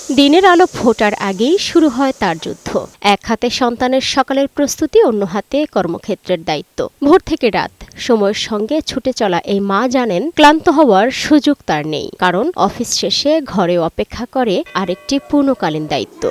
দিনের আলো ফোটার আগেই শুরু হয় তার যুদ্ধ। এক হাতে সন্তানের সকালের প্রস্তুতি, অন্য হাতে কর্মক্ষেত্রের দায়িত্ব। ভোর থেকে রাত সময়ের সঙ্গে ছুটে চলা এই মা জানেন, ক্লান্ত হওয়ার সুযোগ তার নেই, কারণ অফিস শেষে ঘরে অপেক্ষা করে আরেকটি পূর্ণকালীন দায়িত্ব।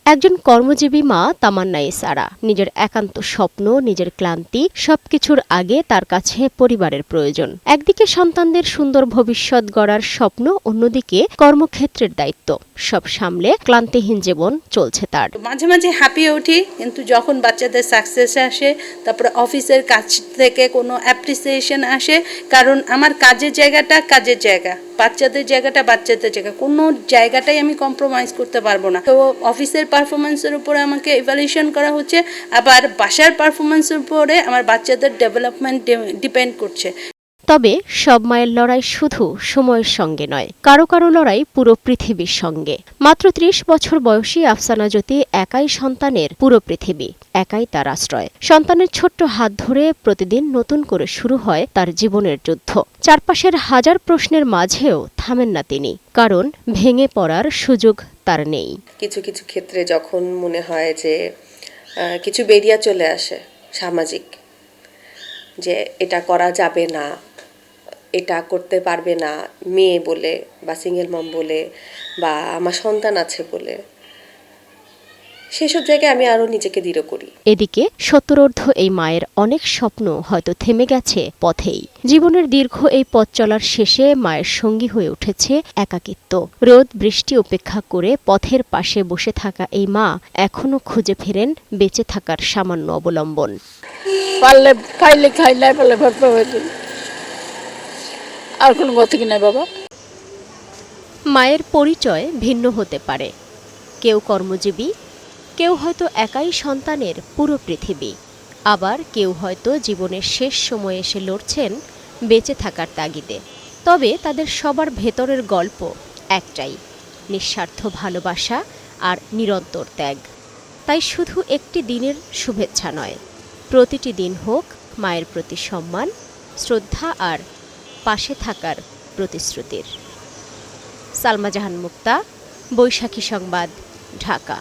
একজন কর্মজীবী মা তামান্না ইসারা নিজের একান্ত স্বপ্ন, নিজের ক্লান্তি সবকিছুর আগে তার কাছে পরিবারের প্রয়োজন। একদিকে সন্তানদের সুন্দর ভবিষ্যৎ গড়ার স্বপ্ন, অন্যদিকে কর্মক্ষেত্রের দায়িত্ব। সব সামলে ক্লান্তিহীন জীবন চলছে তার। মাঝে মাঝে হাঁপিয়ে উঠি, কিন্তু যখন বাচ্চাদের সাকসেস আসে, তারপরে অফিসের কাছ থেকে কোনো অ্যাপ্রিসিয়েশন আসে, কারণ আমার কাজের জায়গাটা কাজের জায়গা, বাচ্চাদের জায়গাটা বাচ্চাদের জায়গা, কোনো জায়গাটাই আমি কম্প্রোমাইজ করতে পারবো না। তো অফিসের পারফরমেন্সের উপরে আমাকে ইভ্যালুয়েশন করা হচ্ছে, আবার বাসার পারফরমেন্সের উপরে আমার বাচ্চাদের ডেভেলপমেন্ট ডিপেন্ড করছে। তবে সব মায়ের লড়াই শুধু সময়ের সঙ্গে নয়, কারো কারো লড়াই পুরো পৃথিবীর সঙ্গে। মাত্র ৩০ বছর বয়সী আফসানা জ্যোতি একাই সন্তানের পুরো পৃথিবী, একাই তার আশ্রয়। সন্তানের ছোট্ট হাত ধরে প্রতিদিন নতুন করে শুরু হয় তার জীবনের যুদ্ধ। চারপাশের হাজার প্রশ্নের মাঝেও থামেন না তিনি, কারণ ভেঙে পড়ার সুযোগ তার নেই। কিছু কিছু ক্ষেত্রে যখন মনে হয় যে কিছু বেরিয়ে চলে আসে সামাজিক, যে এটা করা যাবে না, এটা করতে পারবে না মেয়ে বলে, বা সিঙ্গেল মম বলে, বা আমার সন্তান আছে বলে, সেসব জায়গায় আমি আরও নিজেকে দৃঢ় করি। এদিকে সত্তরোর্ধ্ব এই মায়ের অনেক স্বপ্ন হয়তো থেমে গেছে পথেই। জীবনের দীর্ঘ এই পথ চলার শেষে মায়ের সঙ্গী হয়ে উঠেছে একাকিত্ব। রোদ বৃষ্টি উপেক্ষা করে পথের পাশে বসে থাকা এই মা এখনো খুঁজে ফেরেন বেঁচে থাকার সামান্য অবলম্বন। পারলে খাইলে খাই, নাই পারলে ভাবতে হয়েছে, আর কোনো পথে কিনা বাবা। মায়ের পরিচয় ভিন্ন হতে পারে, কেউ কর্মজীবী, কেউ হয়তো একাই সন্তানের পুরো পৃথিবী, আবার কেউ হয়তো জীবনের শেষ সময়ে এসে লড়ছেন বেঁচে থাকার তাগিদে। তবে তাদের সবার ভেতরের গল্প একটাই, নিঃস্বার্থ ভালোবাসা আর নিরন্তর ত্যাগ। তাই শুধু একটি দিনের শুভেচ্ছা নয়, প্রতিটি দিন হোক মায়ের প্রতি সম্মান, শ্রদ্ধা আর পাশে থাকার প্রতিশ্রুতির। সালমা জাহান মুক্তা, বৈশাখী সংবাদ, ঢাকা।